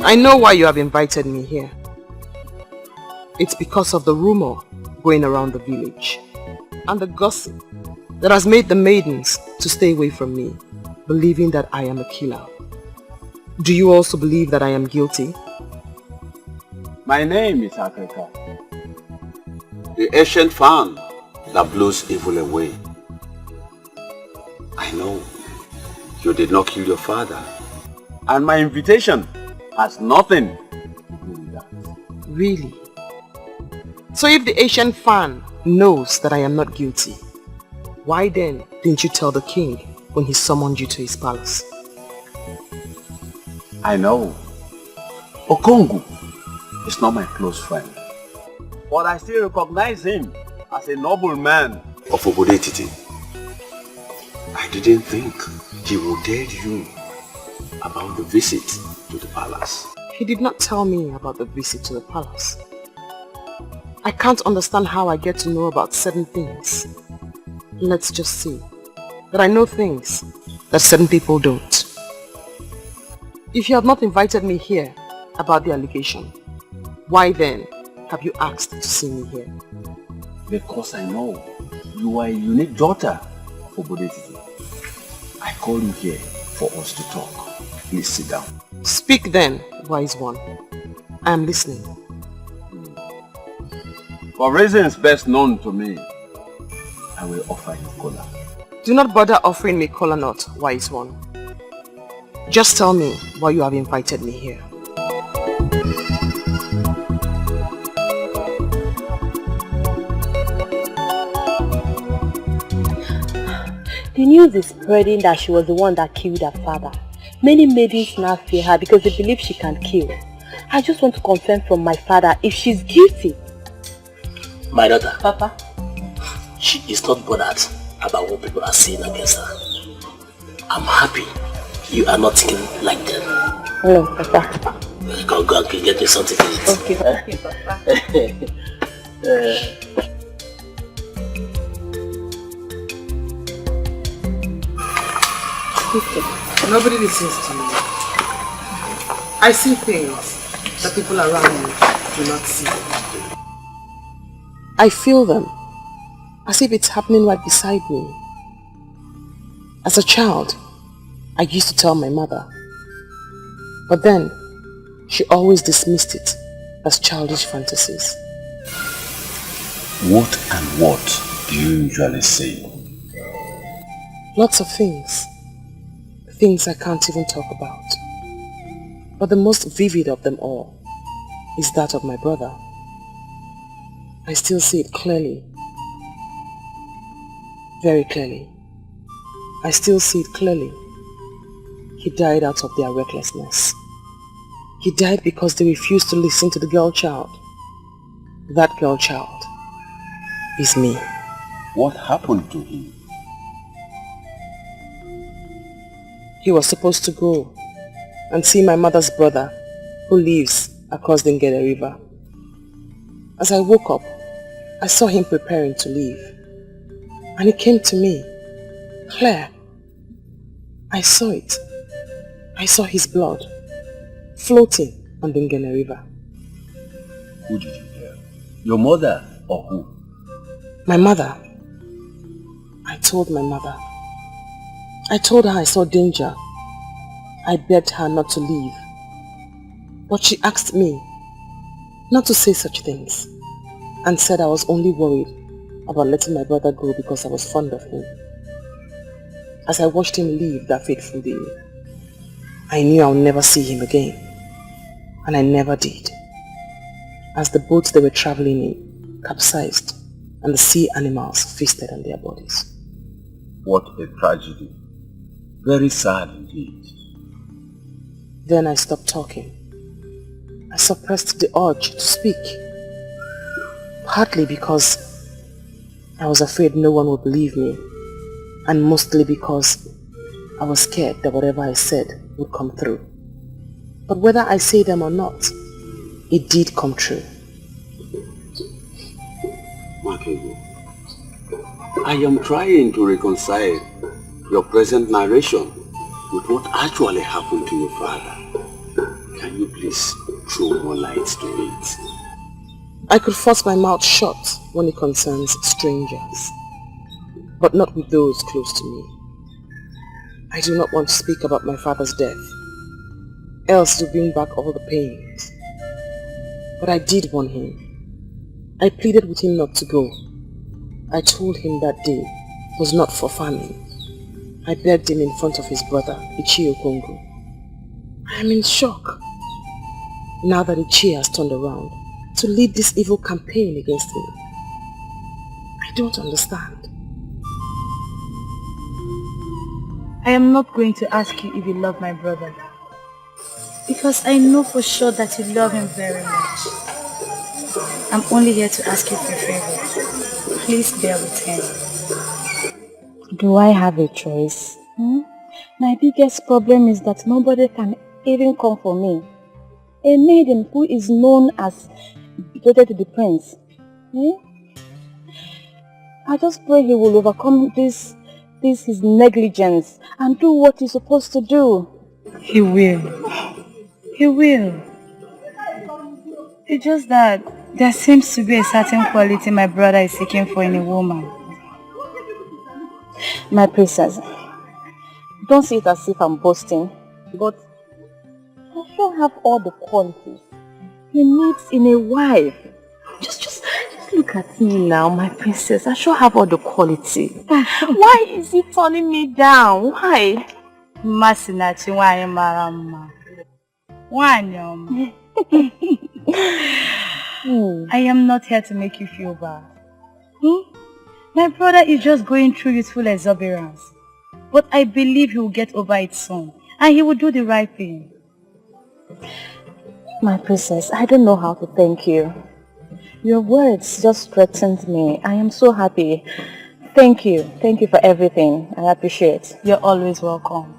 I know why you have invited me here. It's because of the rumor going around the village and the gossip that has made the maidens to stay away from me, believing that I am a killer. Do you also believe that I am guilty? My name is Akeka, the ancient fan that blows evil away. I know you did not kill your father, and my invitation has nothing to do with that. Really? So if the ancient fan knows that I am not guilty, why then didn't you tell the king when he summoned you to his palace? I know Okongu is not my close friend, but I still recognize him as a noble man of Obodetiti. I didn't think he would tell you about the visit to the palace. He did not tell me about the visit to the palace. I can't understand how I get to know about certain things. Let's just say that I know things that certain people don't. If you have not invited me here about the allegation, why then have you asked to see me here? Because I know you are a unique daughter of Obodetiti. I call you here for us to talk. Please sit down. Speak then, wise one. I am listening. For reasons best known to me, I will offer you kola. Do not bother offering me kola nut, wise one. Just tell me why you have invited me here. The news is spreading that she was the one that killed her father. Many maidens now fear her because they believe she can kill. I just want to confirm from my father if she's guilty. My daughter. Papa. She is not bothered about what people are saying against her. I'm happy you are not thinking like them. No, Papa. Go and get me something to eat. Okay, Papa. Nobody listens to me. I see things that people around me do not see. I feel them, as if it's happening right beside me. As a child, I used to tell my mother, but then she always dismissed it as childish fantasies. What and what do you usually say? Lots of things. Things I can't even talk about. But the most vivid of them all is that of my brother. I still see it clearly. Very clearly. I still see it clearly. He died out of their recklessness. He died because they refused to listen to the girl child. That girl child is me. What happened to him? He was supposed to go and see my mother's brother who lives across the Ngede River. As I woke up, I saw him preparing to leave. And he came to me. Claire, I saw it. I saw his blood floating on the Ngene River. Who did you tell? Your mother or who? My mother. I told my mother. I told her I saw danger. I begged her not to leave. But she asked me not to say such things and said I was only worried about letting my brother go because I was fond of him. As I watched him leave that fateful day, I knew I would never see him again. And I never did. As the boat they were traveling in capsized and the sea animals feasted on their bodies. What a tragedy. Very sad indeed. Then I stopped talking. I suppressed the urge to speak. Partly because I was afraid no one would believe me, and mostly because I was scared that whatever I said would come through. But whether I say them or not, it did come true. Makego, I am trying to reconcile your present narration with what actually happened to your father. Can you please throw more light to it? I could force my mouth shut when it concerns strangers, but not with those close to me. I do not want to speak about my father's death, else to bring back all the pains. But I did warn him. I pleaded with him not to go. I told him that day was not for famine. I begged him in front of his brother, Ichie Okongo. I am in shock, now that Ichie has turned around to lead this evil campaign against me. I don't understand. I am not going to ask you if you love my brother, because I know for sure that you love him very much. I'm only here to ask you for a favor. Please bear with him. Do I have a choice? My biggest problem is that nobody can even come for me. A maiden who is known as devoted to the prince. I just pray he will overcome this his negligence and do what he's supposed to do. He will. He will. It's just that there seems to be a certain quality my brother is seeking for in a woman. My princess, don't see it as if I'm boasting, but I sure have all the qualities he needs in a wife. Just look at me now, my princess. I sure have all the quality. Why is he turning me down? Why? Masinachi why marama. I am not here to make you feel bad. My brother is just going through youthful exuberance. But I believe he will get over it soon. And he will do the right thing. My princess, I don't know how to thank you. Your words just strengthened me. I am so happy. Thank you. Thank you for everything. I appreciate. You're always welcome.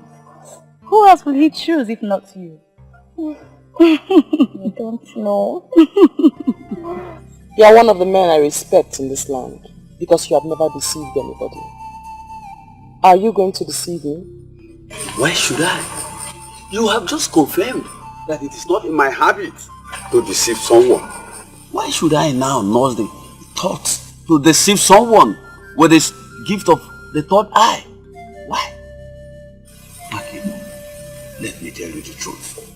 Who else will he choose if not you? I don't know. You are one of the men I respect in this land because you have never deceived anybody. Are you going to deceive him? Why should I? You have just confirmed that it is not in my habit to deceive someone. Why should I now nurse the thought to deceive someone with this gift of the third eye? Why? Okay, let me tell you the truth.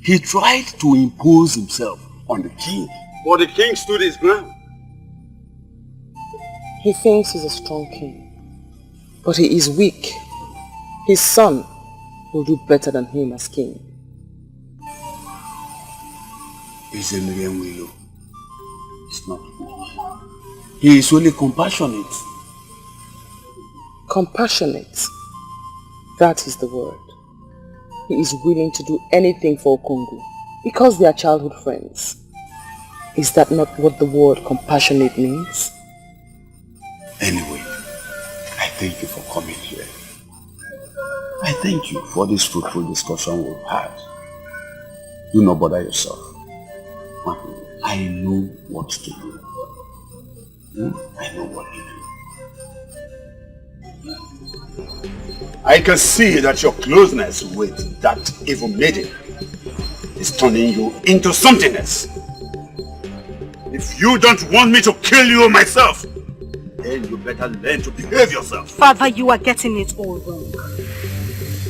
He tried to impose himself on the king, but the king stood his ground. He thinks he's a strong king, but he is weak. His son will do better than him as king. He's a Willow. It's not weak. He is only compassionate. Compassionate. That is the word. He is willing to do anything for Okongo because they are childhood friends. Is that not what the word compassionate means? Anyway, I thank you for coming here. I thank you for this fruitful discussion we've had. Do not bother yourself. I know what to do. I know what to do. I can see that your closeness with that evil maiden is turning you into something else. If you don't want me to kill you myself, then you better learn to behave yourself. Father, you are getting it all wrong.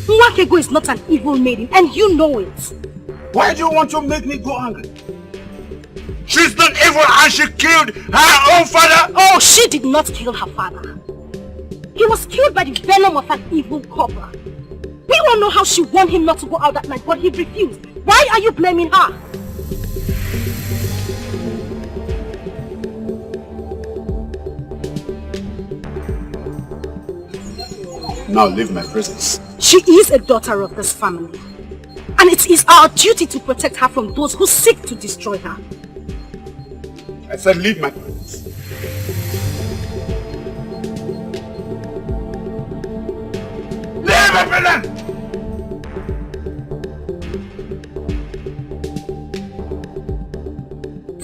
Nwakego is not an evil maiden, and you know it. Why do you want to make me go angry? She's not evil and she killed her own father! Oh, she did not kill her father. He was killed by the venom of an evil cobra. We all know how she warned him not to go out that night, but he refused. Why are you blaming her? Now leave my presence. She is a daughter of this family. And it is our duty to protect her from those who seek to destroy her. I said leave my presence. Leave my presence!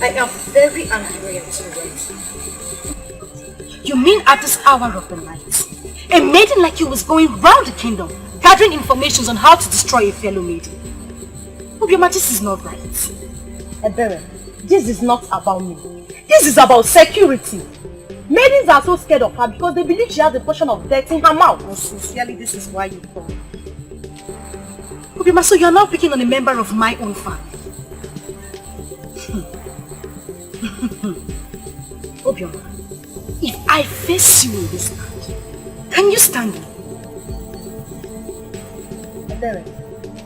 I am very angry at you. You mean at this hour of the night, a maiden like you was going round the kingdom, gathering information on how to destroy a fellow maiden? Obioma, this is not right. Ebere, this is not about me. This is about security. Maidens are so scared of her because they believe she has a portion of dirt in her mouth. And sincerely, this is why you come. Obioma, so you are now picking on a member of my own family. Obioma, if I face you in this land, can you stand me? Ebere,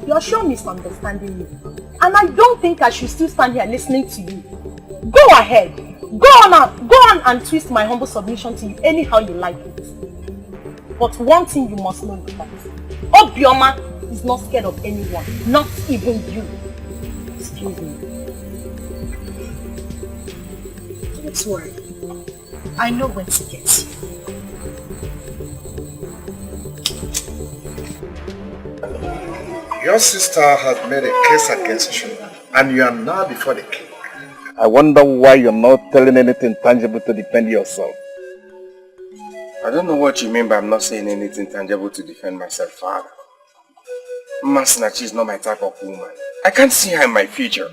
you're sure misunderstanding me. And I don't think I should still stand here listening to you. Go ahead. Go on and twist my humble submission to you anyhow you like it. But one thing you must know is that Obioma is not scared of anyone, not even you. Excuse me. Don't worry. I know when to get you. Your sister has made a case against you, and you are now before the king. I wonder why you're not telling anything tangible to defend yourself. I don't know what you mean by I'm not saying anything tangible to defend myself, Father. Masinachi is not my type of woman. I can't see her in my future.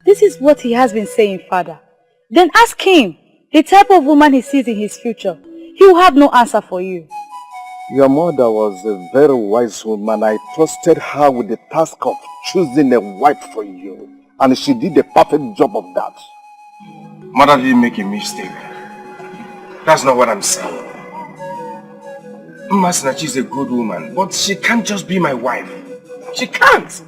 This is what he has been saying, Father. Then ask him the type of woman he sees in his future. He will have no answer for you. Your mother was a very wise woman. I trusted her with the task of choosing a wife for you. And she did a perfect job of that. Mother didn't make a mistake. That's not what I'm saying. Masinachi is a good woman, but she can't just be my wife. She can't.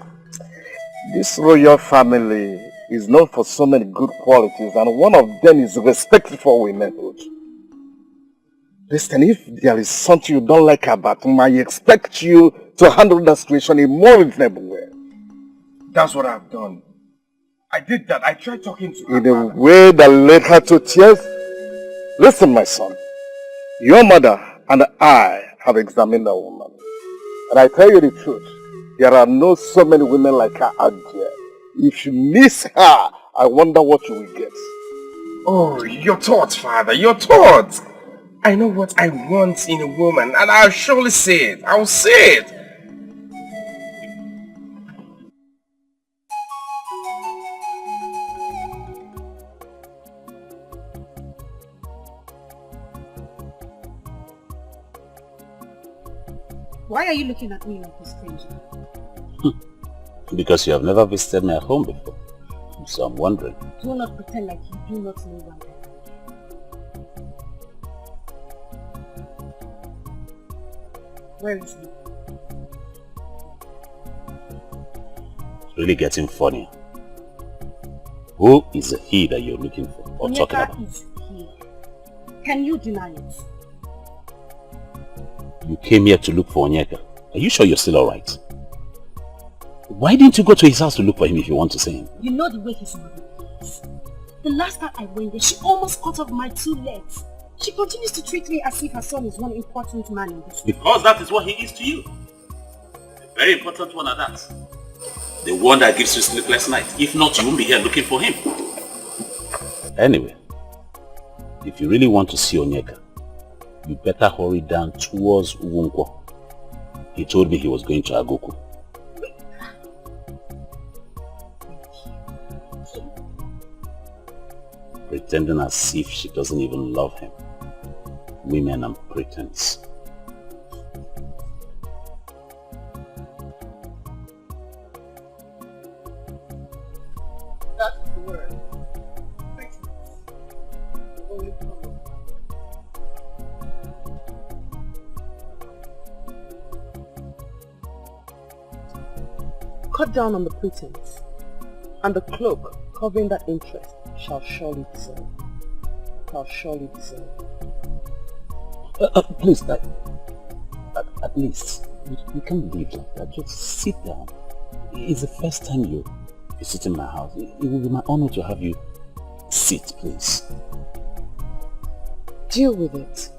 This royal family is known for so many good qualities, and one of them is respect for womanhood. Listen, if there is something you don't like about him, I expect you to handle that situation in a more reasonable way. That's what I've done. I did that. I tried talking to her. In a way that led her to tears? Listen, my son. Your mother and I have examined that woman. And I tell you the truth, there are not so many women like her out there. If you miss her, I wonder what you will get. Oh, your thoughts, Father, your thoughts. I know what I want in a woman, and I'll surely say it. I'll say it. Why are you looking at me like a stranger? Because you have never visited my home before. So I'm wondering. Do not pretend like you do not know why. Where is he? It's really getting funny. Who is the he that you're looking for or talking about? Is he. Can you deny it? You came here to look for Onyeka. Are you sure you're still alright? Why didn't you go to his house to look for him if you want to see him? You know the way his mother is. The last time I went there, she almost cut off my 2 legs. She continues to treat me as if her son is one important man in this. Because that is what he is to you. A very important one at that. The one that gives you sleepless nights. If not, you won't be here looking for him. Anyway, if you really want to see Onyeka, you better hurry down towards Uwonkwo. He told me he was going to Agoku. Pretending as if she doesn't even love him. Women and pretense. That's the word. Pretense. Only problem. Cut down on the pretense, and the cloak covering that interest shall surely dissolve. Shall surely dissolve. Please, at least, you can't leave like that. Just sit down. It's the first time you visit in my house. It will be my honor to have you sit, please. Deal with it.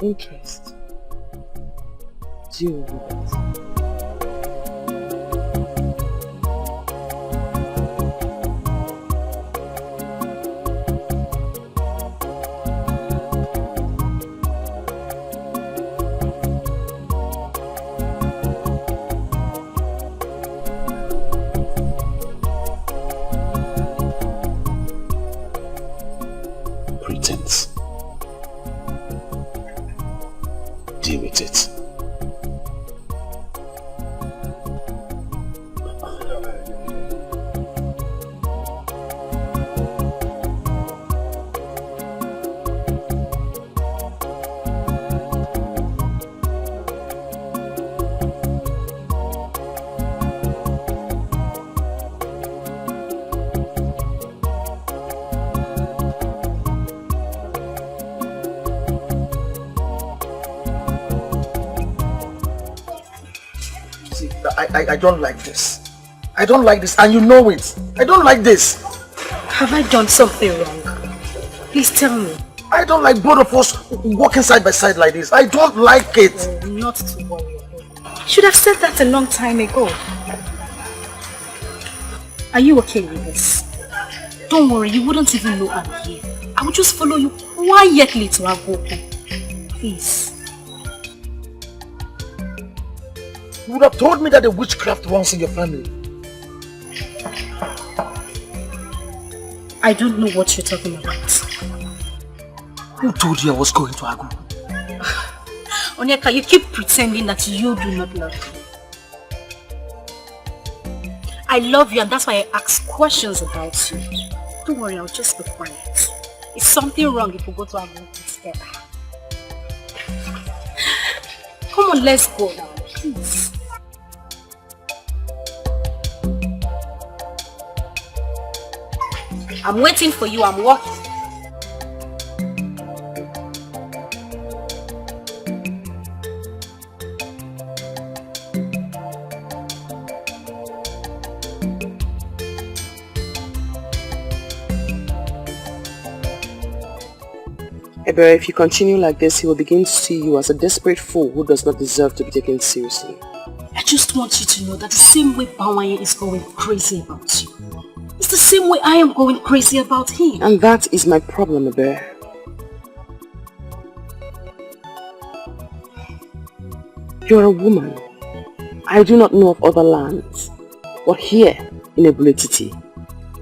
Interest. Deal with it. nonsense. Deal with it. I don't like this. I don't like this, and you know it. I don't like this. Have I done something wrong? Please tell me. I don't like both of us walking side by side like this. I don't like it. Oh, not to worry. You should have said that a long time ago. Are you okay with this? Don't worry, you wouldn't even know I'm here. I would just follow you quietly to Agogo. Please. You would have told me that the witchcraft runs in your family. I don't know what you're talking about. Who told you I was going to Agu? Onyeka, you keep pretending that you do not love me. I love you, and that's why I ask questions about you. Don't worry, I'll just be quiet. Is something wrong if we go to Agu instead? Come on, let's go now, please. I'm waiting for you, I'm walking. Ebere, if you continue like this, he will begin to see you as a desperate fool who does not deserve to be taken seriously. I just want you to know that the same way Bawaye is going crazy about you, it's the same way I am going crazy about him. And that is my problem, Ebere. You're a woman. I do not know of other lands. But here, in Ebulititi,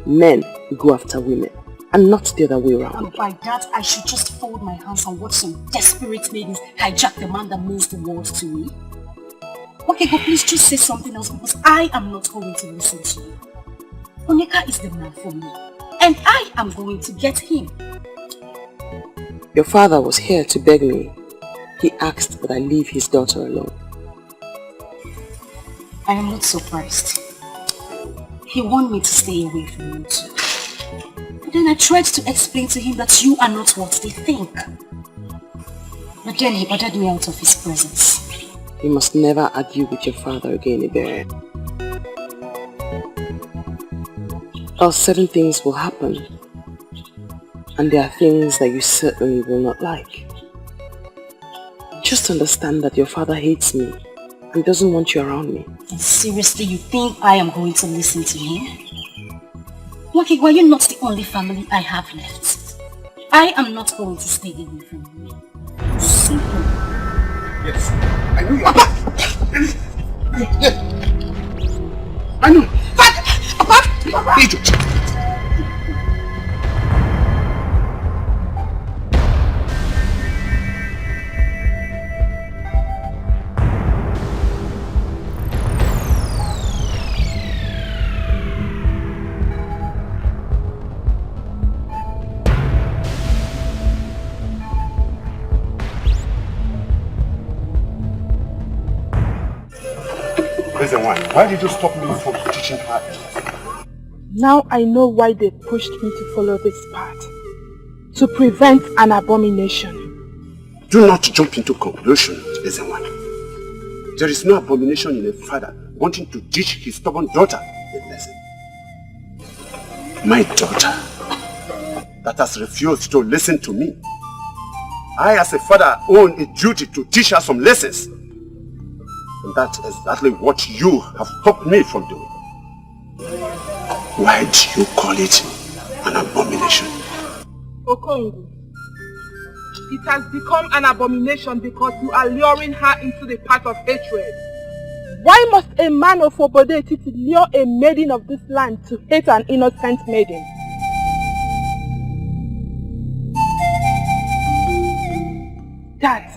men go after women, and not the other way around. And by that, I should just fold my hands and watch some desperate maidens hijack the man that means the world to me. Okay, but please just say something else, because I am not going to listen to you. Onyeka is the man for me, and I am going to get him. Your father was here to beg me. He asked that I leave his daughter alone. I am not surprised. He wanted me to stay away from you too. But then I tried to explain to him that you are not what they think. But then he ordered me out of his presence. You must never argue with your father again, Ebere. Else certain things will happen. And there are things that you certainly will not like. Just understand that your father hates me and doesn't want you around me. And seriously, you think I am going to listen to him? Okay, well, you're not the only family I have left. I am not going to stay away from you. Simple. Yes, I know you're back. Yes. I know. Papa! Idiot! Why did you stop me from teaching her? Now I know why they pushed me to follow this path. To prevent an abomination. Do not jump into conclusions, Ezenwan. There is no abomination in a father wanting to teach his stubborn daughter a lesson. My daughter that has refused to listen to me. I as a father own a duty to teach her some lessons. And that's exactly what you have stopped me from doing. Why do you call it an abomination? Okongu, it has become an abomination because you are luring her into the path of hatred. Why must a man of Obodeti lure a maiden of this land to hate an innocent maiden? That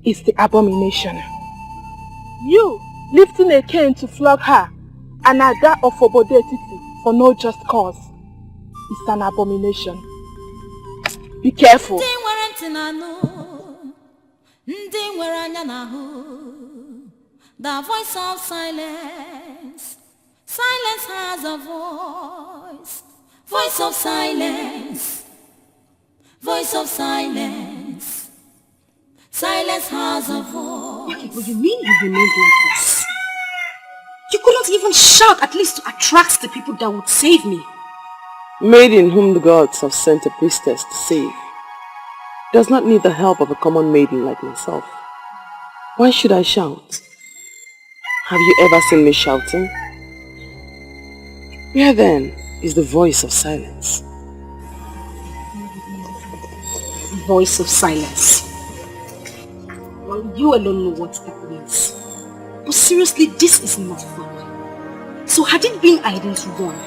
is the abomination. You lifting a cane to flog her, and Ada of Obodetiti for no just cause, is an abomination. Be careful. The voice of silence. Silence has a voice. Voice of silence. Voice of silence. Silence has a voice. Okay, what do you mean you remained like this? You couldn't even shout, at least to attract the people that would save me. Maiden whom the gods have sent a priestess to save does not need the help of a common maiden like myself. Why should I shout? Have you ever seen me shouting? Where then is the voice of silence? Voice of silence. Well, you alone know what it means. But seriously, this is not fun. So had it been Aiden's one,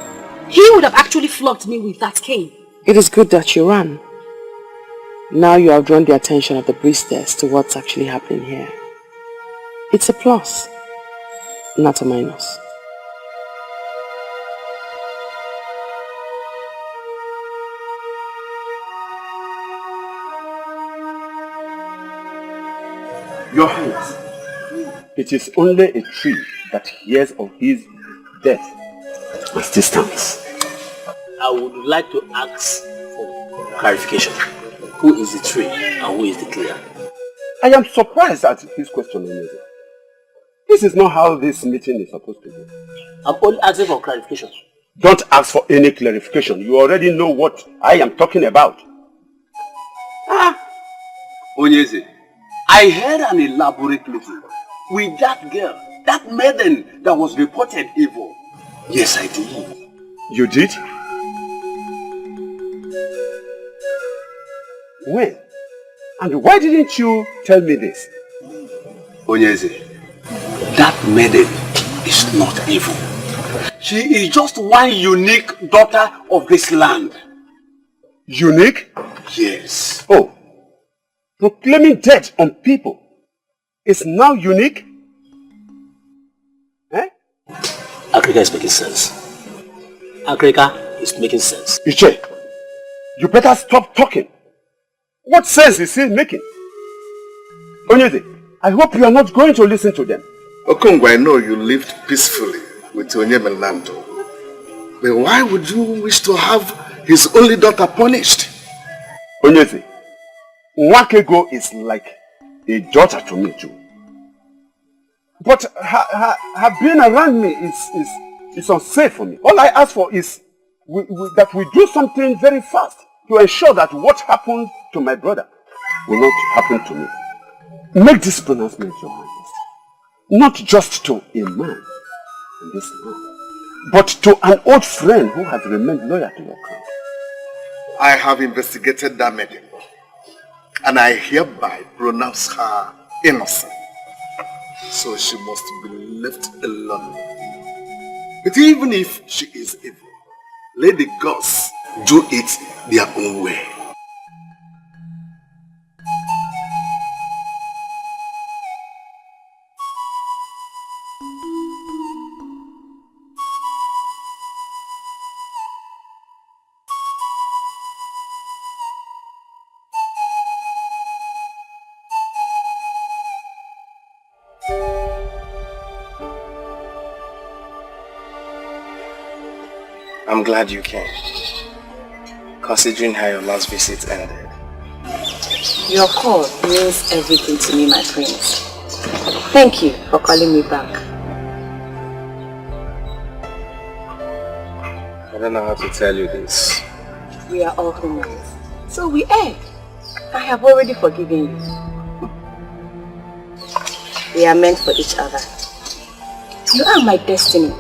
he would have actually flogged me with that cane. It is good that you ran. Now you have drawn the attention of the priestess to what's actually happening here. It's a plus, not a minus. Your Highness, it is only a tree that hears of his death at distance. I would like to ask for clarification. Who is the tree and who is the clear? I am surprised at his question, Onyezo. This is not how this meeting is supposed to go. I'm only asking for clarification. Don't ask for any clarification. You already know what I am talking about. Onyeze, I heard an elaborate meeting with that girl, that maiden that was reported evil. Yes, I did. You did? When? And why didn't you tell me this? Onyeze, that maiden is not evil. She is just one unique daughter of this land. Unique? Yes. Oh, proclaiming death on people is now unique? Eh? Akrika is making sense. Akrika is making sense. Iche, you better stop talking. What sense is he making? Onyeze, I hope you are not going to listen to them. Okongwu, I know you lived peacefully with Onyeme Lando. But why would you wish to have his only daughter punished? Onyeze, Nwakego is like a daughter to me too. But her being around me is unsafe for me. All I ask for is that we do something very fast to ensure that what happened to my brother will not happen to me. Make this pronouncement, Your Highness. Not just to a man in this land, but to an old friend who has remained loyal to your crown. I have investigated that maiden, and I hereby pronounce her innocent. So she must be left alone. But even if she is evil, let the gods do it their own way. I'm glad you came, considering how your last visit ended. Your call means everything to me, my prince. Thank you for calling me back. I don't know how to tell you this. We are all humans, so we err. I have already forgiven you. We are meant for each other. You are my destiny.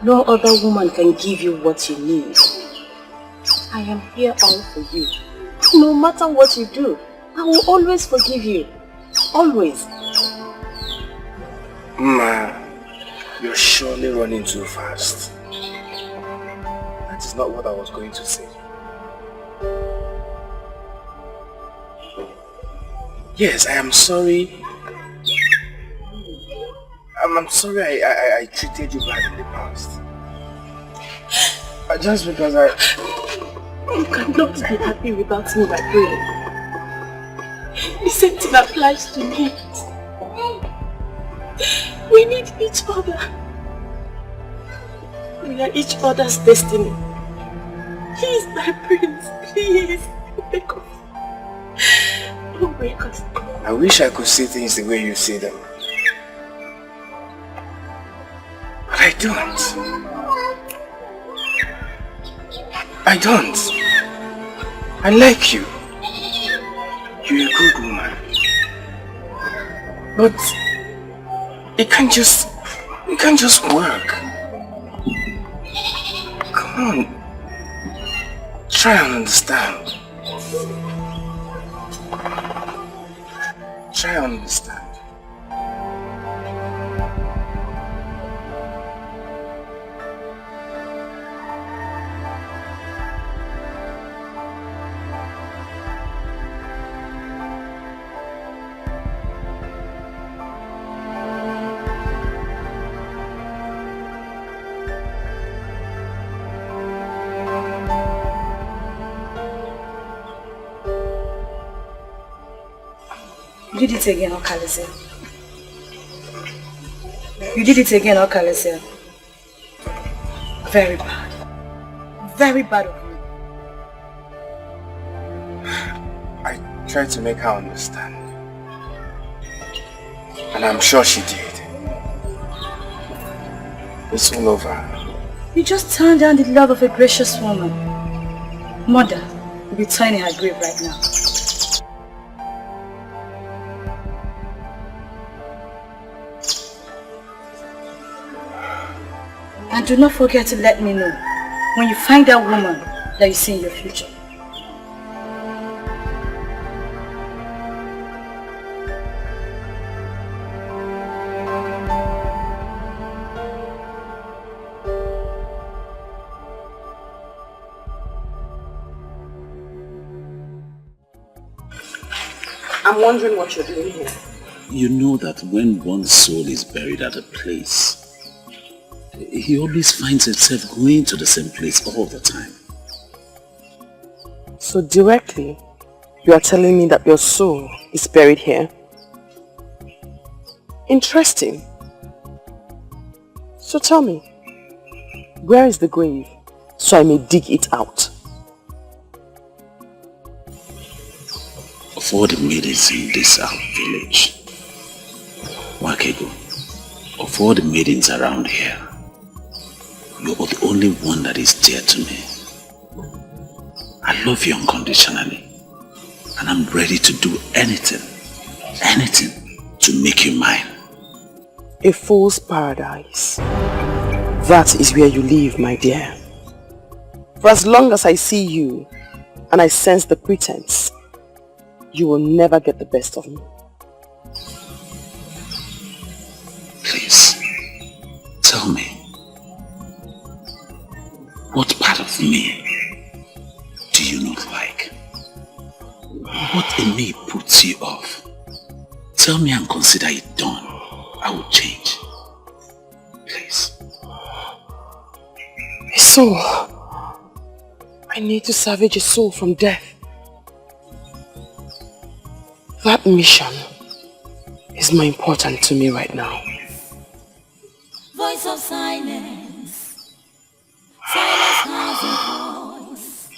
No other woman can give you what you need. I am here all for you. No matter what you do, I will always forgive you. Always. Ma, you're surely running too fast. That is not what I was going to say. Yes, I am sorry. I'm sorry I treated you bad in the past. Just because You cannot be happy without me, my friend. The same thing applies to me. We need each other. We are each other's destiny. Please, my prince, please. Wake up. Don't break us. I wish I could see things the way you see them. But I don't. I don't. I like you. You're a good woman. But it can't just work. Come on. Try and understand. Try and understand. You did it again, Okalese. You did it again, Okalese. Very bad. Very bad of you. I tried to make her understand. And I'm sure she did. It's all over. You just turned down the love of a gracious woman. Mother will be turning her grave right now. And do not forget to let me know when you find that woman that you see in your future. I'm wondering what you're doing here. You know that when one's soul is buried at a place, he always finds himself going to the same place all the time. So directly, you are telling me that your soul is buried here? Interesting. So tell me, where is the grave so I may dig it out? Of all the maidens in this village, Wakego, of all the maidens around here, you're the only one that is dear to me. I love you unconditionally, and I'm ready to do anything to make you mine. A fool's paradise. That is where you live, my dear. For as long as I see you and I sense the pretense, you will never get the best of me. Please, tell me, what part of me do you not like? What in me puts you off? Tell me and consider it done. I will change. Please. A soul. I need to salvage a soul from death. That mission is more important to me right now. Voice of silence. Silence has a voice.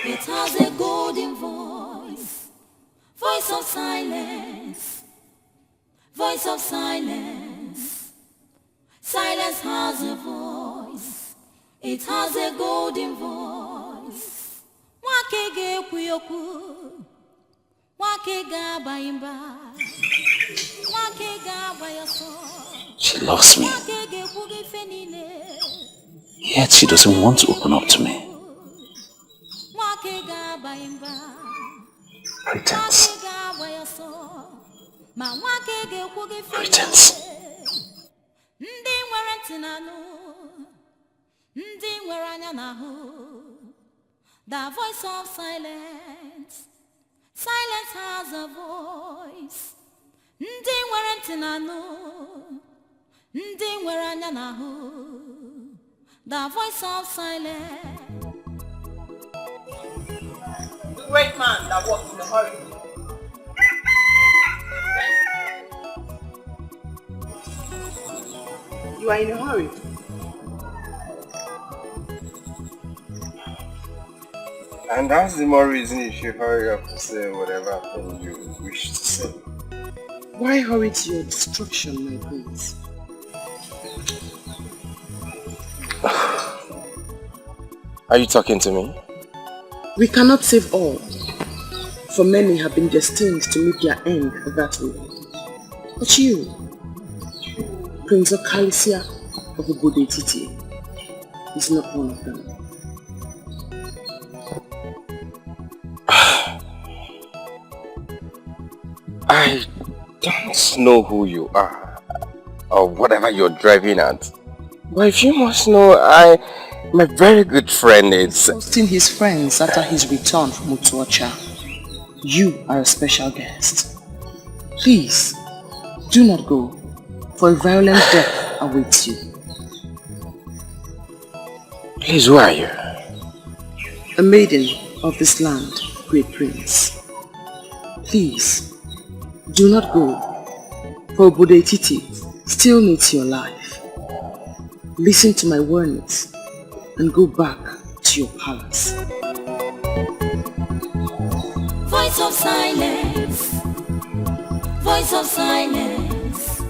It has a golden voice. Voice of silence. Voice of silence. Silence has a voice. It has a golden voice. Wakege kuyoku. Wakega baimba. Wakega bayaso. She loves me, yet she doesn't want to open up to me. Pretense. Pretense. The voice of silence. Silence has a voice. Ndi nwere ntị na-anụ, ndị nwere anya na-ahụ. The voice of silence. The great man that walked in a hurry. You are in a hurry. And that's the more reason you should hurry up to say whatever thing you wish to say. Why hurry to your destruction, my prince? Are you talking to me? We cannot save all, for many have been destined to meet their end that way. But you, Prince of Kalisia of Ubodetiti, is not one of them. I don't know who you are, or whatever you're driving at. But if you must know, my very good friend is... Hosting his friends after his return from Utuacha. You are a special guest. Please, do not go, for a violent death awaits you. Please, who are you? A maiden of this land, great prince. Please, do not go, for Ubodetiti still needs your life. Listen to my warnings and go back to your palace. Voice of silence, voice of silence.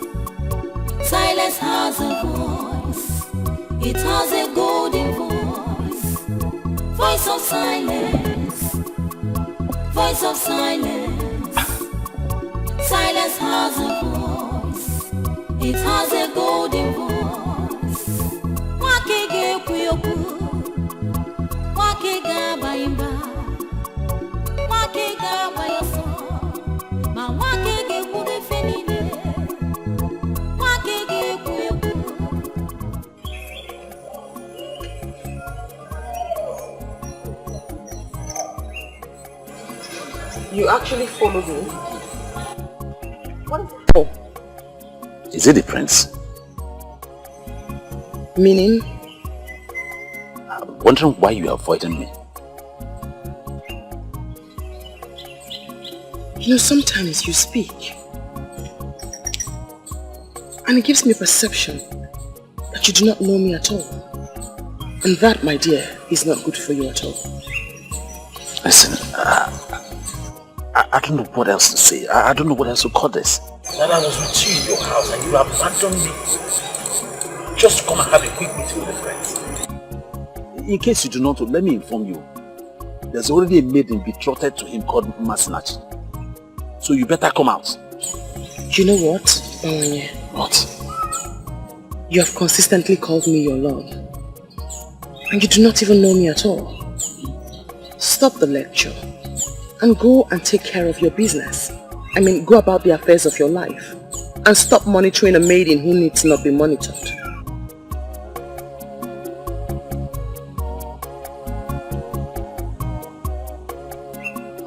Silence has a voice, it has a golden voice. Voice of silence, voice of silence. Silence has a voice, it has a golden voice. Wakege kuyoku, wakega baimba, wakega bayoso, ma wakege kube fenine, wakege kuyoku. You actually follow me? What is it for? Is it the prince? Meaning? I'm wondering why you are avoiding me. You know, sometimes you speak and it gives me a perception that you do not know me at all. And that, my dear, is not good for you at all. Listen, I don't know what else to say. I don't know what else to call this. That I was with you in your house and you abandoned me just to come and have a quick meeting with a friend. In case you do not know, let me inform you. There's already a maiden betrothed to him called Masinachi. So you better come out. You know what, What? You have consistently called me your love. And you do not even know me at all. Stop the lecture and go and take care of your business. I mean, go about the affairs of your life and stop monitoring a maiden who needs not be monitored.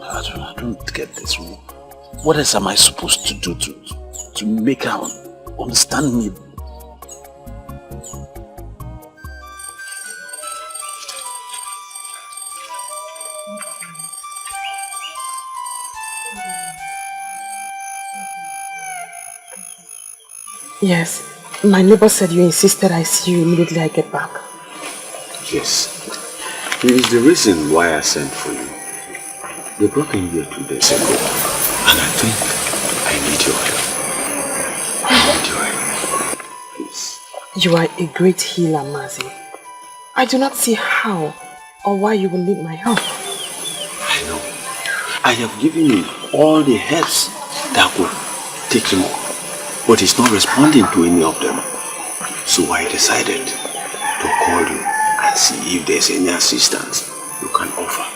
I don't get this. What else am I supposed to do to make her understand me? Yes, my neighbor said you insisted I see you immediately I get back. Yes. It is the reason why I sent for you. They brought me here 2 days ago, and I think I need your help. I need your help. Please. You are a great healer, Mazi. I do not see how or why you will need my help. I know. I have given him all the helps that could take him up. But he's not responding to any of them. So I decided to call you and see if there's any assistance you can offer.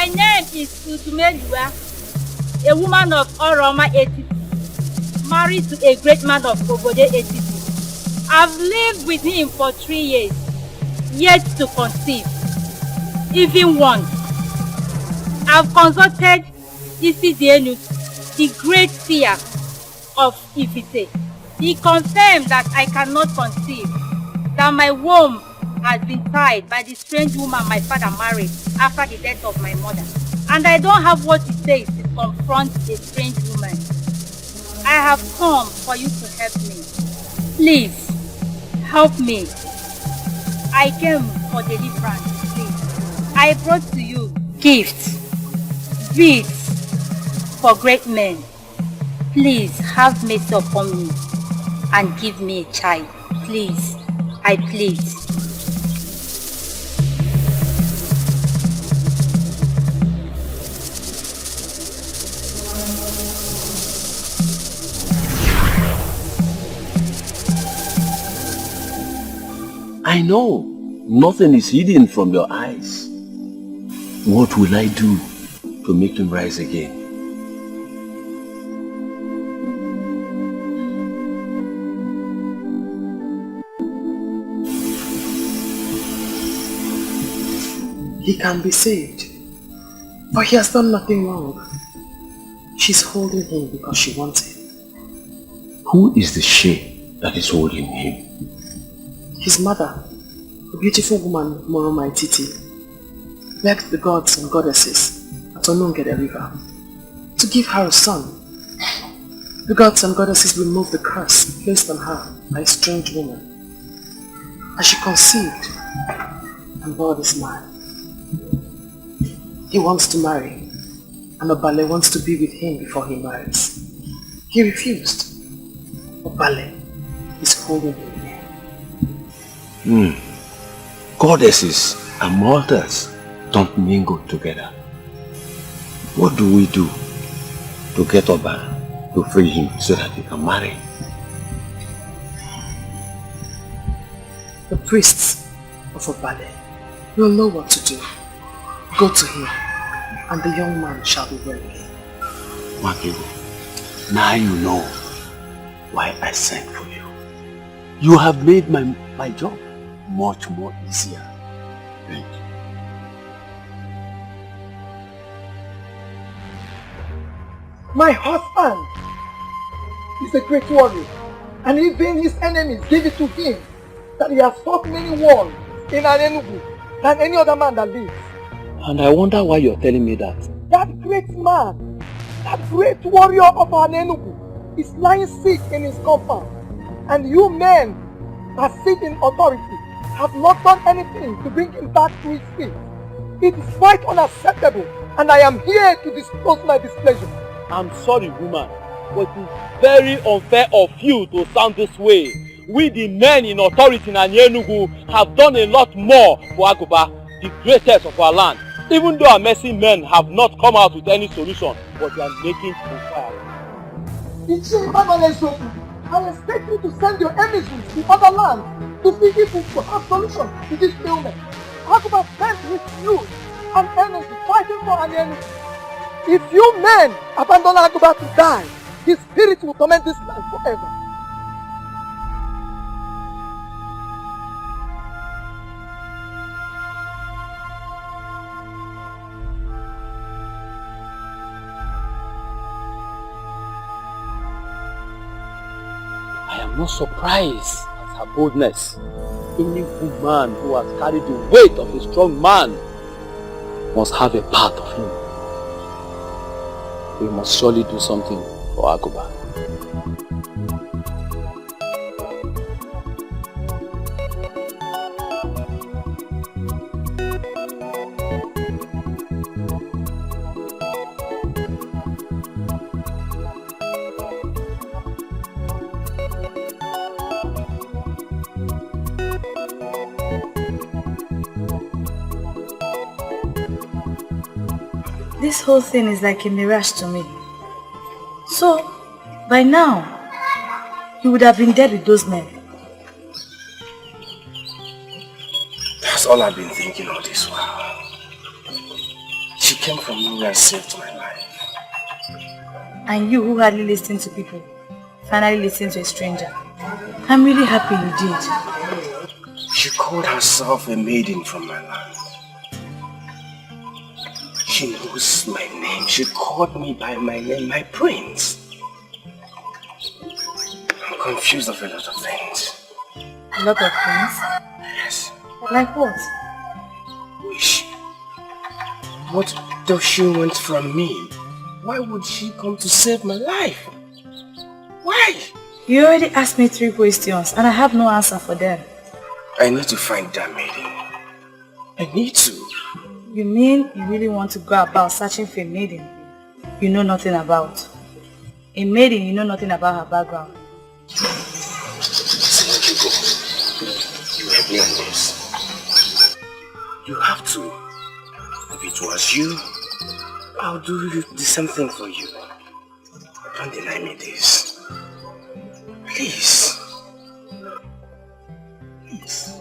My name is Utumeliwa, a woman of Oroma Etiti, married to a great man of Obode Etiti. I've lived with him for 3 years, yet to conceive, even once. I've consulted Isidienu, the great seer of Ifite. He confirmed that I cannot conceive, that my womb has been tied by the strange woman my father married after the death of my mother. And I don't have what it takes to confront a strange woman. I have come for you to help me. Please, help me. I came for deliverance, please. I brought to you gifts, beads for great men. Please have mercy upon me and give me a child. Please, I plead. I know nothing is hidden from your eyes. What will I do to make him rise again? He can be saved, but he has done nothing wrong. She's holding him because she wants him. Who is the she that is holding him? His mother, a beautiful woman, Moroma Etiti, begged the gods and goddesses at Onongede River to give her a son. The gods and goddesses removed the curse placed on her by a strange woman. As she conceived and bore this man, he wants to marry, and Obale wants to be with him before he marries. He refused. Obale is holding him. Goddesses and mortals don't mingle together. What do we do to get Oba to free him so that he can marry? The priests of Obale will know what to do. Go to him, and the young man shall be ready. Makigo, now you know why I sent for you. You have made my job much more easier. Thank you. My husband is a great warrior, and even his enemies give it to him that he has fought many wars in Anenugu than any other man that lives. And I wonder why you're telling me that. That great man, that great warrior of Anenugu is lying sick in his compound, and you men that sit in authority have not done anything to bring him back to his feet. It is quite unacceptable, and I am here to disclose my displeasure. I'm sorry, woman, but it's very unfair of you to sound this way. We, the men in authority in Anenugu, have done a lot more for Aguba, the greatest of our land. Even though our mercy men have not come out with any solution, but we are making fire. I expect you to send your emissaries to other lands to see if we could have solutions to this ailment. Aguba spent his youth and energy fighting for Anenugu. If you men abandon Aguba to die, his spirit will torment this land forever. I am not surprised at her boldness. Any woman who has carried the weight of a strong man must have a part of him. We must surely do something for Aguba. This whole thing is like a mirage to me. So, by now, he would have been dead with those men. That's all I've been thinking all this while. She came from nowhere and saved my life. And you who hardly listen to people, finally listen to a stranger. I'm really happy you did. She called herself a maiden from my land. She knows my name. She called me by my name, my prince. I'm confused of a lot of things. A lot of things? Yes. Like what? Wish. What does she want from me? Why would she come to save my life? Why? You already asked me 3 questions and I have no answer for them. I need to find that maiden. I need to. You mean you really want to go about searching for a maiden you know nothing about? A maiden you know nothing about her background? So let you go. You help me on this. You have to. If it was you, I'll do the same thing for you. Don't deny me this. Please. Please.